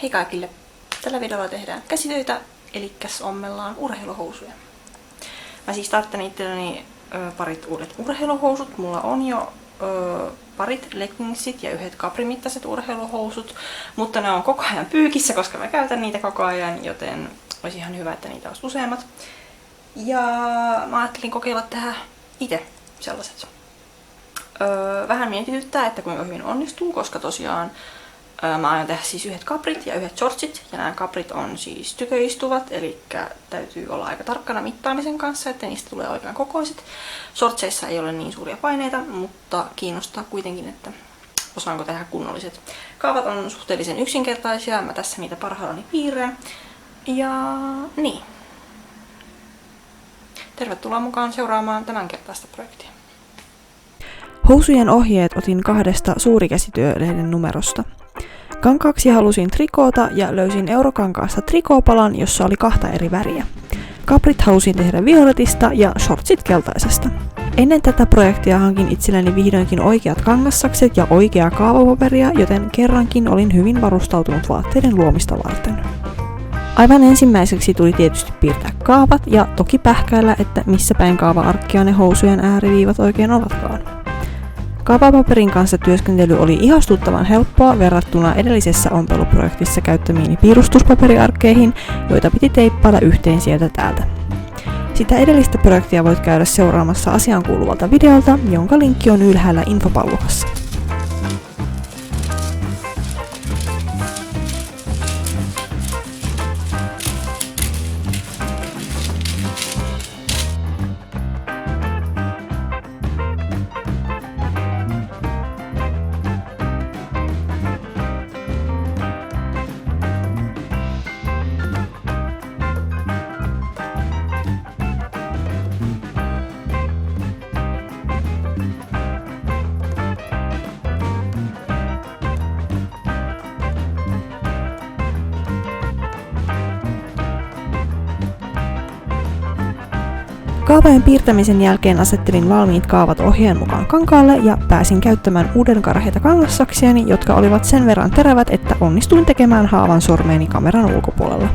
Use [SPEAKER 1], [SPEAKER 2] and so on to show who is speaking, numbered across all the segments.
[SPEAKER 1] Hei kaikille! Tällä videolla tehdään käsitöitä, eli ommellaan urheiluhousuja. Mä siis tarvitsen itselleni parit uudet urheiluhousut. Mulla on jo parit leggingsit ja yhdet kaprimittaiset urheiluhousut, mutta ne on koko ajan pyykissä, koska mä käytän niitä koko ajan, joten olisi ihan hyvä, että niitä olisi useammat. Ja mä ajattelin kokeilla tehdä itse sellaiset. Vähän mietityttää, että kuinka hyvin onnistuu, koska tosiaan mä aion tehdä siis yhdet kaprit ja yhdet shortsit, ja nämä kaprit on siis tyköistuvat, eli täytyy olla aika tarkkana mittaamisen kanssa, että niistä tulee oikean kokoiset. Shortseissa ei ole niin suuria paineita, mutta kiinnostaa kuitenkin, että osaanko tehdä kunnolliset. Kaavat on suhteellisen yksinkertaisia, mä tässä niitä parhaillani piirrän. Ja niin. Tervetuloa mukaan seuraamaan tämänkertaista projektia.
[SPEAKER 2] Housujen ohjeet otin 2 suurikäsityölehden numerosta. Kankaaksi halusin trikoota ja löysin Eurokankaasta trikoopalan, jossa oli 2 eri väriä. Kaprit halusin tehdä violetista ja shortsit keltaisesta. Ennen tätä projektia hankin itselleni vihdoinkin oikeat kangassakset ja oikeaa kaavapaperia, joten kerrankin olin hyvin varustautunut vaatteiden luomista varten. Aivan ensimmäiseksi tuli tietysti piirtää kaavat ja toki pähkäillä, että missä päin kaava-arkkia ne housujen ääriviivat oikein ovatkaan. Kaavapaperin kanssa työskentely oli ihastuttavan helppoa verrattuna edellisessä ompeluprojektissa käyttämiini piirustuspaperiarkkeihin, joita piti teippailla yhteen sieltä täältä. Sitä edellistä projektia voit käydä seuraamassa asiaan kuuluvalta videolta, jonka linkki on ylhäällä infopallukassa. Kaavojen piirtämisen jälkeen asettelin valmiit kaavat ohjeen mukaan kankaalle ja pääsin käyttämään uuden karheita kangassaksiani, jotka olivat sen verran terävät, että onnistuin tekemään haavan sormeeni kameran ulkopuolella.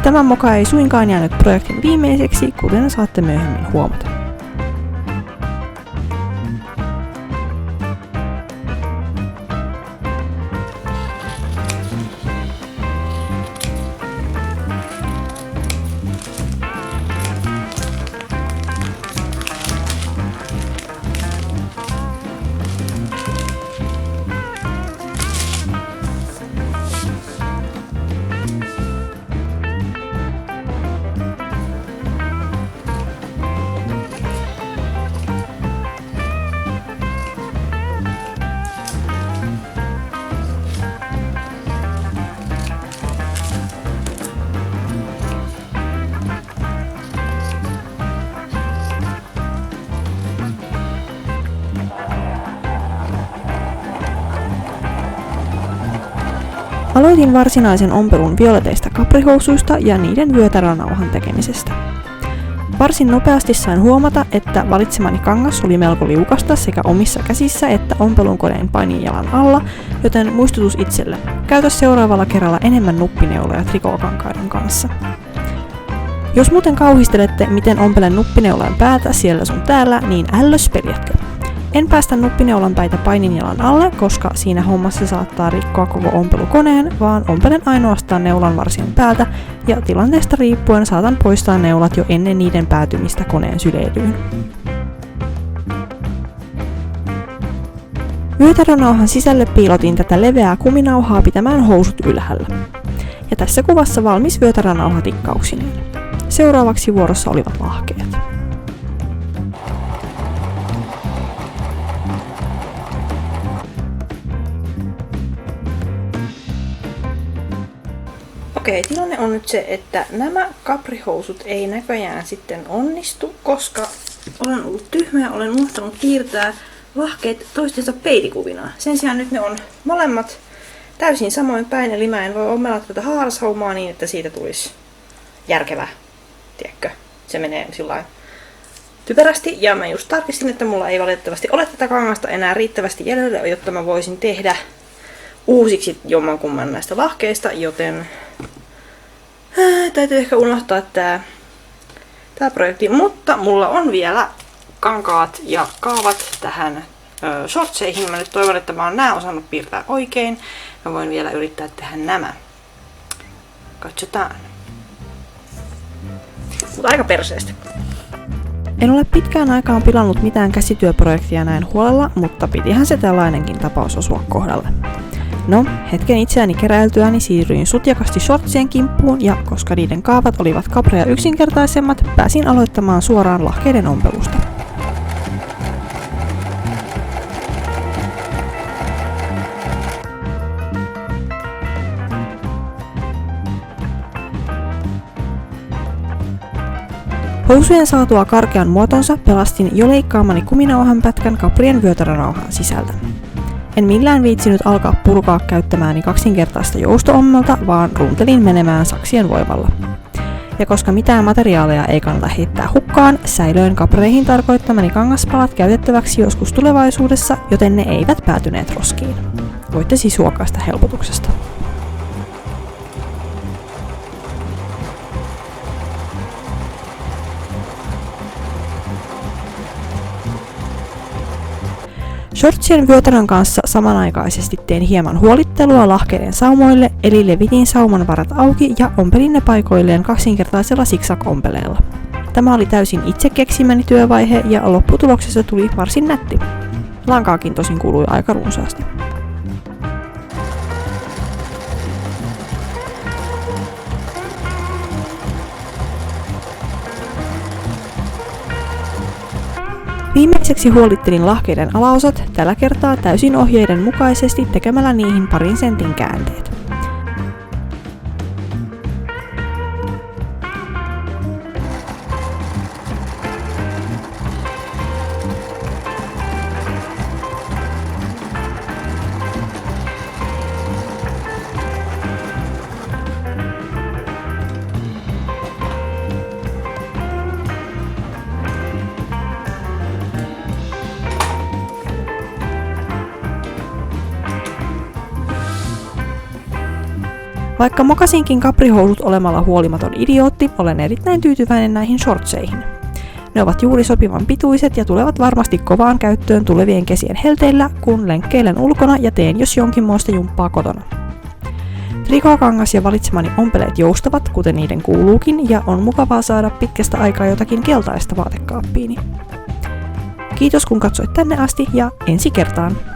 [SPEAKER 2] Tämän moka ei suinkaan jäänyt projektin viimeiseksi, kuten saatte myöhemmin huomata. Aloitin varsinaisen ompelun violeteista kaprihousuista ja niiden vyötäränauhan tekemisestä. Varsin nopeasti sain huomata, että valitsemani kangas oli melko liukasta sekä omissa käsissä että ompelun koneen painijalan alla, joten muistutus itselle, käytä seuraavalla kerralla enemmän nuppineuloja trikookankaiden kanssa. Jos muuten kauhistelette, miten ompelen nuppineulan päätä siellä sun täällä, niin ällös peljätkö. En päästä nuppineulan päitä paininjalan alle, koska siinä hommassa saattaa rikkoa koko ompelukoneen, vaan ompelen ainoastaan neulan varsien päältä ja tilanteesta riippuen saatan poistaa neulat jo ennen niiden päätymistä koneen syleilyyn. Vyötärönauhan sisälle piilotin tätä leveää kuminauhaa pitämään housut ylhäällä. Ja tässä kuvassa valmis vyötärönauha tikkauksineen. Seuraavaksi vuorossa olivat lahkeet.
[SPEAKER 1] Okei, tilanne on nyt se, että nämä kaprihousut ei näköjään sitten onnistu, koska olen ollut tyhmä ja olen unohtanut piirtää lahkeet toistensa peitikuvina. Sen sijaan nyt ne on molemmat täysin samoin päin, eli mä en voi ommella tätä haarashaumaa niin, että siitä tulisi järkevä, tiedätkö? Se menee sillain typerästi, ja mä just tarkistin, että mulla ei valitettavasti ole tätä kangasta enää riittävästi jäljellä, jotta mä voisin tehdä uusiksi jommankumman näistä lahkeista, joten täytyy ehkä unohtaa tää projekti, mutta mulla on vielä kankaat ja kaavat tähän shortseihin. Mä nyt toivon, että mä oon nää osannut piirtää oikein. Mä voin vielä yrittää tehdä nämä. Katsotaan. Mutta aika perseestä.
[SPEAKER 2] En ole pitkään aikaan pilannut mitään käsityöprojektia näin huolella, mutta pitihän se tällainenkin tapaus osua kohdalle. No, hetken itseäni keräiltyäni siirryin sutjakasti shortsien kimppuun ja koska niiden kaavat olivat Caprea yksinkertaisemmat, pääsin aloittamaan suoraan lahkeiden ompelusta. Housujen saatua karkean muotonsa pelastin jo leikkaamani kuminauhan pätkän Caprien vyötärönauhan sisältä. En millään viitsinyt alkaa purkaa käyttämääni kaksinkertaista jousto-ommelta, vaan runtelin menemään saksien voimalla. Ja koska mitään materiaaleja ei kannata heittää hukkaan, säilöin Capreihin tarkoittamani kangaspalat käytettäväksi joskus tulevaisuudessa, joten ne eivät päätyneet roskiin. Voitte siis huokaista helpotuksesta. Shortsien vyötärön kanssa samanaikaisesti tein hieman huolittelua lahkeiden saumoille, eli levitin sauman varat auki ja ompelin ne paikoilleen kaksinkertaisella zigzag-ompeleella. Tämä oli täysin itse keksimäni työvaihe ja lopputuloksessa tuli varsin nätti. Lankaakin tosin kului aika runsaasti. Viimeiseksi huolittelin lahkeiden alaosat, tällä kertaa täysin ohjeiden mukaisesti tekemällä niihin parin sentin käänteet. Vaikka mokasinkin Capri-housut olemalla huolimaton idiootti, olen erittäin tyytyväinen näihin shortseihin. Ne ovat juuri sopivan pituiset ja tulevat varmasti kovaan käyttöön tulevien kesien helteillä, kun lenkkeilen ulkona ja teen jos jonkinmoista jumppaa kotona. Trikookangas ja valitsemani ompeleet joustavat, kuten niiden kuuluukin, ja on mukavaa saada pitkästä aikaa jotakin keltaista vaatekaappiini. Kiitos kun katsoit tänne asti ja ensi kertaan!